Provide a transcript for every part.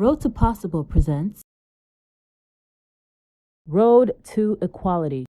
Road to Possible presents Road to Equality.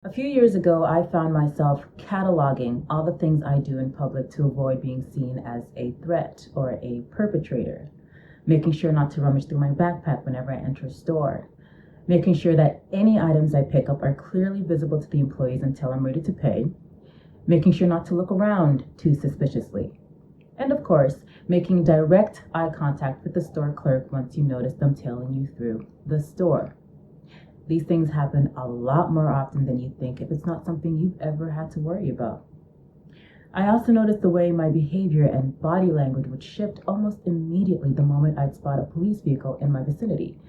A few years ago, I found myself cataloging all the things I do in public to avoid being seen as a threat or a perpetrator. Making sure not to rummage through my backpack whenever I enter a store. Making sure that any items I pick up are clearly visible to the employees until I'm ready to pay. Making sure not to look around too suspiciously. And of course, making direct eye contact with the store clerk once you notice them tailing you through the store. These things happen a lot more often than you think if it's not something you've ever had to worry about. I also noticed the way my behavior and body language would shift almost immediately the moment I'd spot a police vehicle in my vicinity.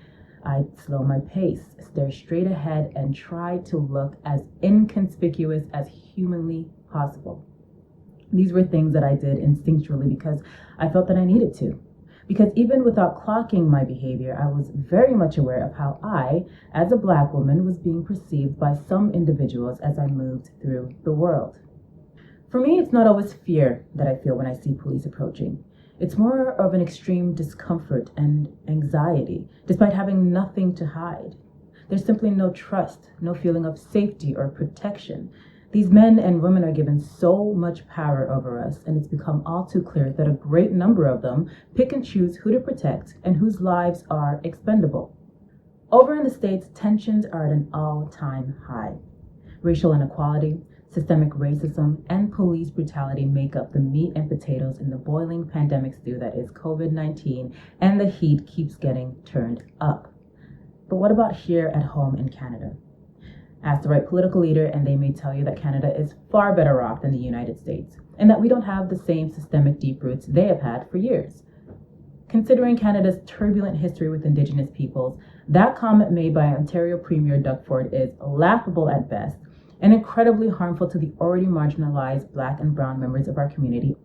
I'd slow my pace, stare straight ahead, and try to look as inconspicuous as humanly possible. These were things that I did instinctually because I felt that I needed to. Because even without clocking my behavior, I was very much aware of how I, as a Black woman, was being perceived by some individuals as I moved through the world. For me, it's not always fear that I feel when I see police approaching. It's more of an extreme discomfort and anxiety, despite having nothing to hide. There's simply no trust, no feeling of safety or protection. These men and women are given so much power over us, and it's become all too clear that a great number of them pick and choose who to protect and whose lives are expendable. Over in the States, tensions are at an all-time high. Racial inequality, systemic racism, and police brutality make up the meat and potatoes in the boiling pandemic stew that is COVID-19, and the heat keeps getting turned up. But what about here at home in Canada? Ask the right political leader and they may tell you that Canada is far better off than the United States, and that we don't have the same systemic deep roots they have had for years. Considering Canada's turbulent history with Indigenous peoples, that comment made by Ontario Premier Doug Ford is laughable at best and incredibly harmful to the already marginalized Black and Brown members of our community.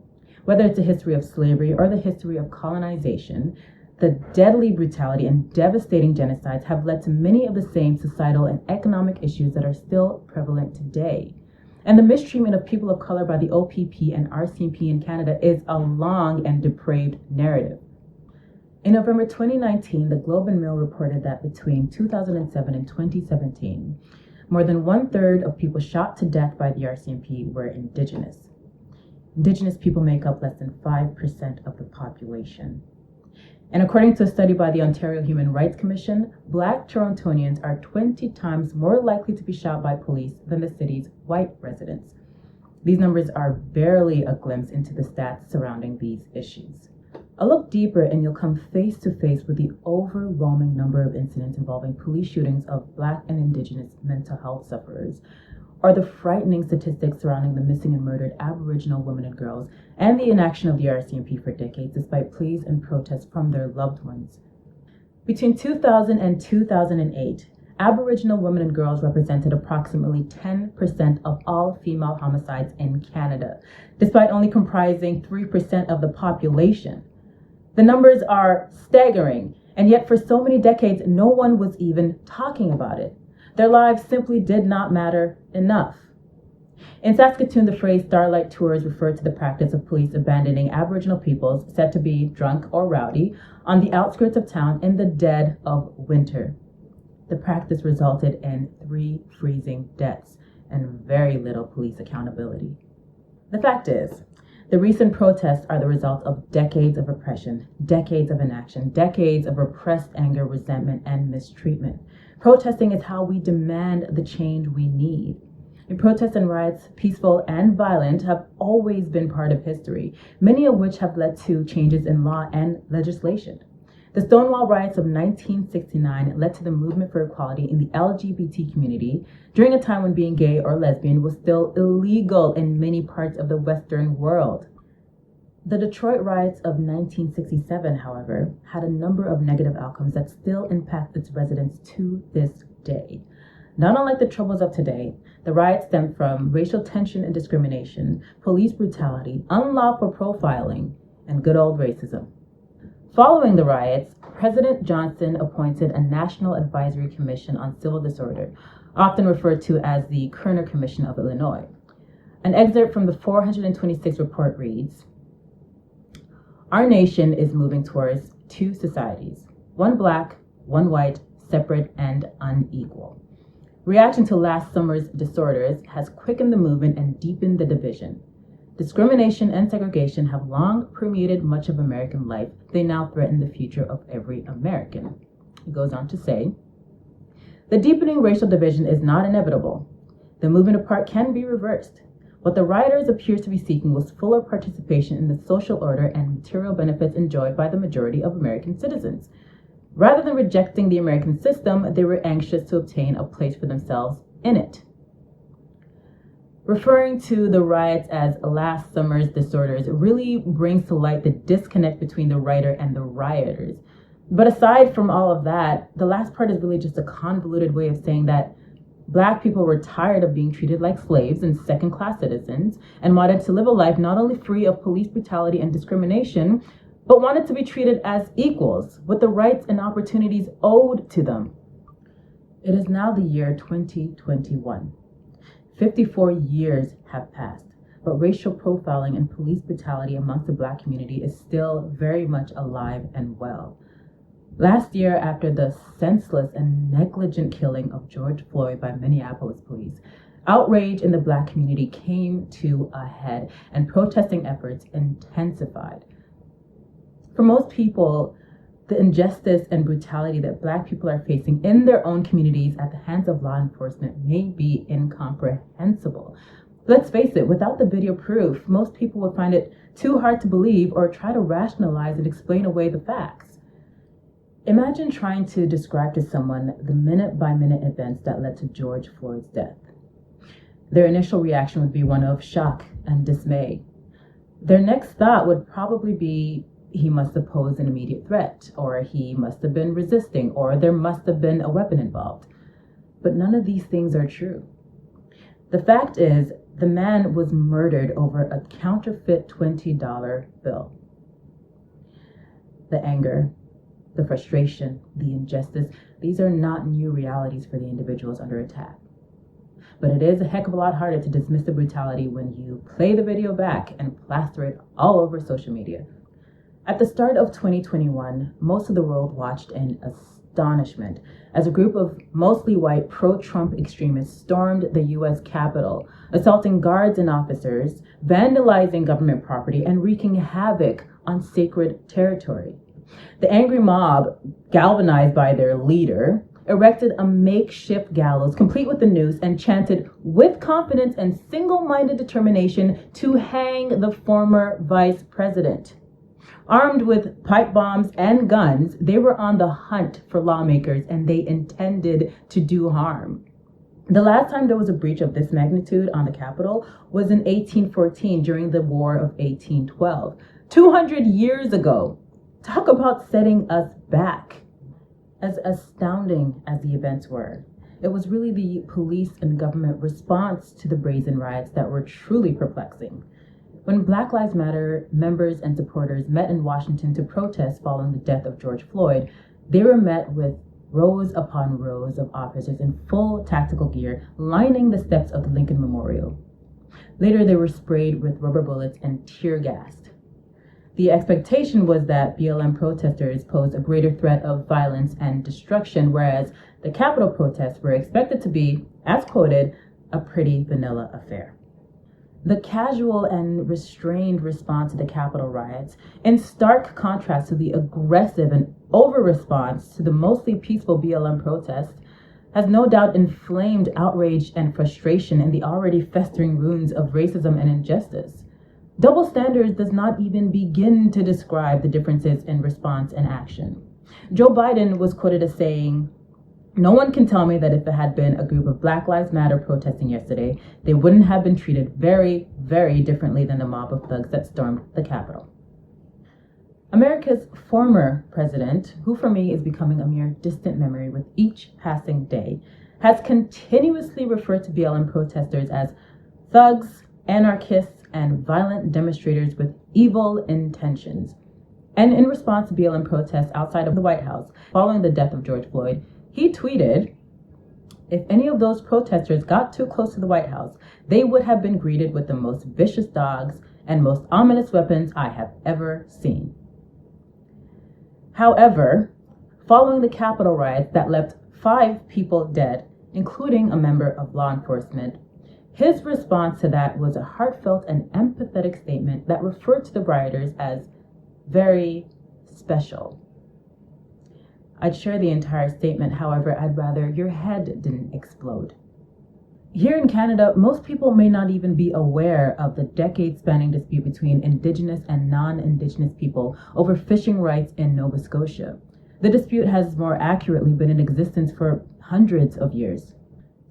Whether it's a history of slavery or the history of colonization, the deadly brutality and devastating genocides have led to many of the same societal and economic issues that are still prevalent today. And the mistreatment of people of color by the OPP and RCMP in Canada is a long and depraved narrative. In November 2019, the Globe and Mail reported that between 2007 and 2017, more than 1/3 of people shot to death by the RCMP were Indigenous. Indigenous people make up less than 5% of the population. And according to a study by the Ontario Human Rights Commission, Black Torontonians are 20 times more likely to be shot by police than the city's white residents. These numbers are barely a glimpse into the stats surrounding these issues. A look deeper and you'll come face to face with the overwhelming number of incidents involving police shootings of Black and Indigenous mental health sufferers, or the frightening statistics surrounding the missing and murdered Aboriginal women and girls, and the inaction of the RCMP for decades despite pleas and protests from their loved ones. Between 2000 and 2008, Aboriginal women and girls represented approximately 10% of all female homicides in Canada, despite only comprising 3% of the population. The numbers are staggering, and yet for so many decades, no one was even talking about it. Their lives simply did not matter enough. In Saskatoon, the phrase Starlight Tours referred to the practice of police abandoning Aboriginal peoples said to be drunk or rowdy on the outskirts of town in the dead of winter. The practice resulted in 3 freezing deaths and very little police accountability. The fact is, the recent protests are the result of decades of oppression, decades of inaction, decades of repressed anger, resentment, and mistreatment. Protesting is how we demand the change we need. And protests and riots, peaceful and violent, have always been part of history, many of which have led to changes in law and legislation. The Stonewall Riots of 1969 led to the movement for equality in the LGBT community during a time when being gay or lesbian was still illegal in many parts of the Western world. The Detroit riots of 1967, however, had a number of negative outcomes that still impact its residents to this day. Not unlike the troubles of today, the riots stemmed from racial tension and discrimination, police brutality, unlawful profiling, and good old racism. Following the riots, President Johnson appointed a National Advisory Commission on Civil Disorder, often referred to as the Kerner Commission of Illinois. An excerpt from the 426 report reads, Our nation is moving towards two societies, one black, one white, separate and unequal. Reaction to last summer's disorders has quickened the movement and deepened the division. Discrimination and segregation have long permeated much of American life. They now threaten the future of every American. He goes on to say, the deepening racial division is not inevitable. The movement apart can be reversed. What the rioters appears to be seeking was fuller participation in the social order and material benefits enjoyed by the majority of American citizens. Rather than rejecting the American system, they were anxious to obtain a place for themselves in it. Referring to the riots as last summer's disorders really brings to light the disconnect between the writer and the rioters. But aside from all of that, the last part is really just a convoluted way of saying that Black people were tired of being treated like slaves and second-class citizens and wanted to live a life not only free of police brutality and discrimination, but wanted to be treated as equals with the rights and opportunities owed to them. It is now the year 2021. 54 years have passed, but racial profiling and police brutality amongst the Black community is still very much alive and well. Last year, after the senseless and negligent killing of George Floyd by Minneapolis police, outrage in the Black community came to a head and protesting efforts intensified. For most people, the injustice and brutality that Black people are facing in their own communities at the hands of law enforcement may be incomprehensible. Let's face it, without the video proof, most people would find it too hard to believe or try to rationalize and explain away the facts. Imagine trying to describe to someone the minute-by-minute events that led to George Floyd's death. Their initial reaction would be one of shock and dismay. Their next thought would probably be, he must have posed an immediate threat, or he must have been resisting, or there must have been a weapon involved. But none of these things are true. The fact is, the man was murdered over a counterfeit $20 bill. The anger, the frustration, the injustice, these are not new realities for the individuals under attack. But it is a heck of a lot harder to dismiss the brutality when you play the video back and plaster it all over social media. At the start of 2021, most of the world watched in astonishment as a group of mostly white pro-Trump extremists stormed the U.S. Capitol, assaulting guards and officers, vandalizing government property, and wreaking havoc on sacred territory. The angry mob, galvanized by their leader, erected a makeshift gallows complete with the noose and chanted with confidence and single-minded determination to hang the former vice president. Armed with pipe bombs and guns, they were on the hunt for lawmakers and they intended to do harm. The last time there was a breach of this magnitude on the Capitol was in 1814 during the War of 1812. 200 years ago. Talk about setting us back. As astounding as the events were, it was really the police and government response to the brazen riots that were truly perplexing. When Black Lives Matter members and supporters met in Washington to protest following the death of George Floyd, they were met with rows upon rows of officers in full tactical gear lining the steps of the Lincoln Memorial. Later, they were sprayed with rubber bullets and tear gassed. The expectation was that BLM protesters posed a greater threat of violence and destruction, whereas the Capitol protests were expected to be, as quoted, a pretty vanilla affair. The casual and restrained response to the Capitol riots, in stark contrast to the aggressive and over-response to the mostly peaceful BLM protests, has no doubt inflamed outrage and frustration in the already festering wounds of racism and injustice. Double standards does not even begin to describe the differences in response and action. Joe Biden was quoted as saying, "No one can tell me that if it had been a group of Black Lives Matter protesting yesterday, they wouldn't have been treated very, very differently than the mob of thugs that stormed the Capitol." America's former president, who for me is becoming a mere distant memory with each passing day, has continuously referred to BLM protesters as thugs, anarchists, and violent demonstrators with evil intentions. And in response to BLM protests outside of the White House following the death of George Floyd, he tweeted, "If any of those protesters got too close to the White House, they would have been greeted with the most vicious dogs and most ominous weapons I have ever seen." However, following the Capitol riots that left 5 people dead, including a member of law enforcement, his response to that was a heartfelt and empathetic statement that referred to the rioters as very special. I'd share the entire statement, however, I'd rather your head didn't explode. Here in Canada, most people may not even be aware of the decade-spanning dispute between Indigenous and non-Indigenous people over fishing rights in Nova Scotia. The dispute has more accurately been in existence for hundreds of years.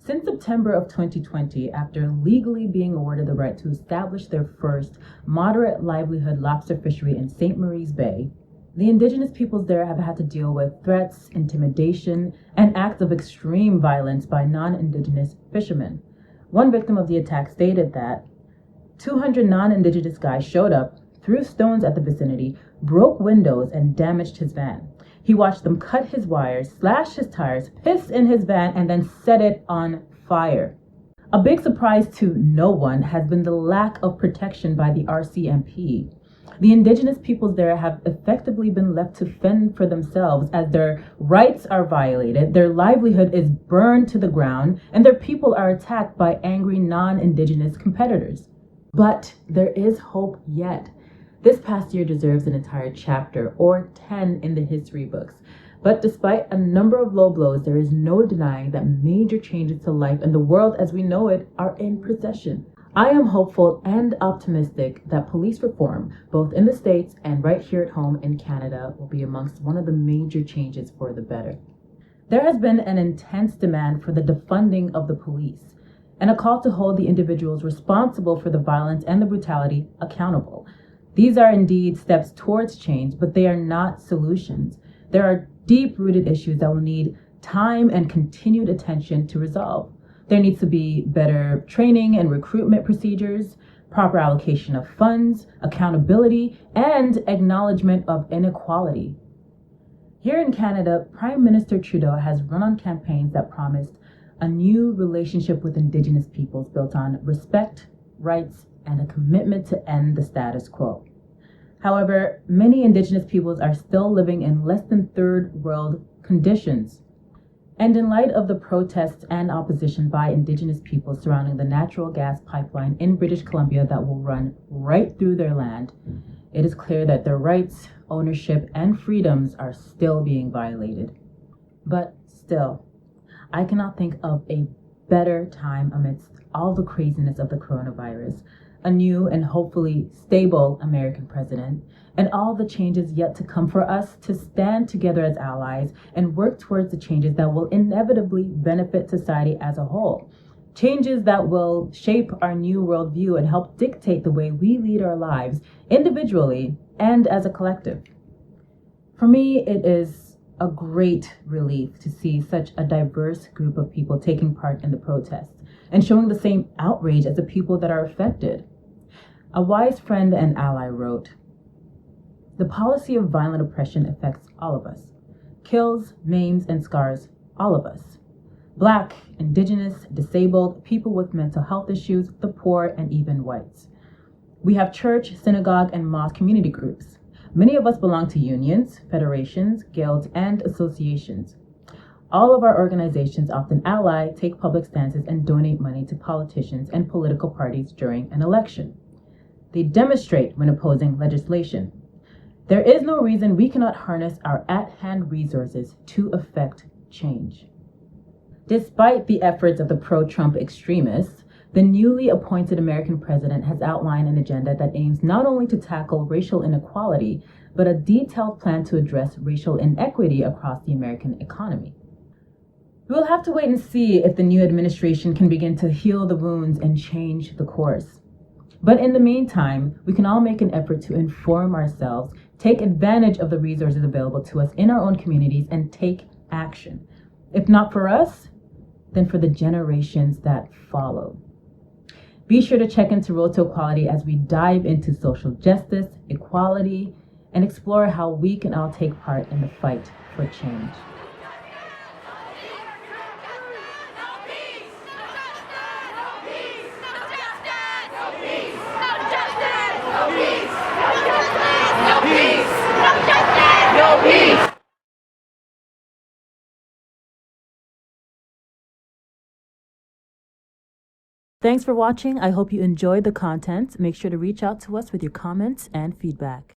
Since September of 2020, after legally being awarded the right to establish their first moderate livelihood lobster fishery in St. Mary's Bay, the Indigenous peoples there have had to deal with threats, intimidation, and acts of extreme violence by non-Indigenous fishermen. One victim of the attack stated that 200 non-Indigenous guys showed up, threw stones at the vicinity, broke windows, and damaged his van. He watched them cut his wires, slash his tires, piss in his van, and then set it on fire. A big surprise to no one has been the lack of protection by the RCMP. The Indigenous peoples there have effectively been left to fend for themselves as their rights are violated, their livelihood is burned to the ground, and their people are attacked by angry non-Indigenous competitors. But there is hope yet. This past year deserves an entire chapter or 10 in the history books. But despite a number of low blows, there is no denying that major changes to life and the world as we know it are in procession. I am hopeful and optimistic that police reform, both in the States and right here at home in Canada, will be amongst one of the major changes for the better. There has been an intense demand for the defunding of the police and a call to hold the individuals responsible for the violence and the brutality accountable. These are indeed steps towards change, but they are not solutions. There are deep-rooted issues that will need time and continued attention to resolve. There needs to be better training and recruitment procedures, proper allocation of funds, accountability, and acknowledgement of inequality. Here in Canada, Prime Minister Trudeau has run on campaigns that promised a new relationship with Indigenous peoples built on respect, rights, and a commitment to end the status quo. However, many Indigenous peoples are still living in less than third world conditions. And in light of the protests and opposition by Indigenous peoples surrounding the natural gas pipeline in British Columbia that will run right through their land, it is clear that their rights, ownership, and freedoms are still being violated. But still, I cannot think of a better time amidst all the craziness of the coronavirus, a new and hopefully stable American president, and all the changes yet to come for us to stand together as allies and work towards the changes that will inevitably benefit society as a whole. Changes that will shape our new worldview and help dictate the way we lead our lives individually and as a collective. For me, it is a great relief to see such a diverse group of people taking part in the protests and showing the same outrage as the people that are affected. A wise friend and ally wrote, "The policy of violent oppression affects all of us, kills, maims, and scars all of us. Black, Indigenous, disabled, people with mental health issues, the poor, and even whites. We have church, synagogue, and mosque community groups. Many of us belong to unions, federations, guilds, and associations. All of our organizations often ally, take public stances, and donate money to politicians and political parties during an election. They demonstrate when opposing legislation. There is no reason we cannot harness our at-hand resources to effect change." Despite the efforts of the pro-Trump extremists, the newly appointed American president has outlined an agenda that aims not only to tackle racial inequality, but a detailed plan to address racial inequity across the American economy. We will have to wait and see if the new administration can begin to heal the wounds and change the course. But in the meantime, we can all make an effort to inform ourselves, take advantage of the resources available to us in our own communities, and take action. If not for us, then for the generations that follow. Be sure to check into Road to Equality as we dive into social justice, equality, and explore how we can all take part in the fight for change. No Thanks for watching. I hope you enjoyed the content. Make sure to reach out to us with your comments and feedback.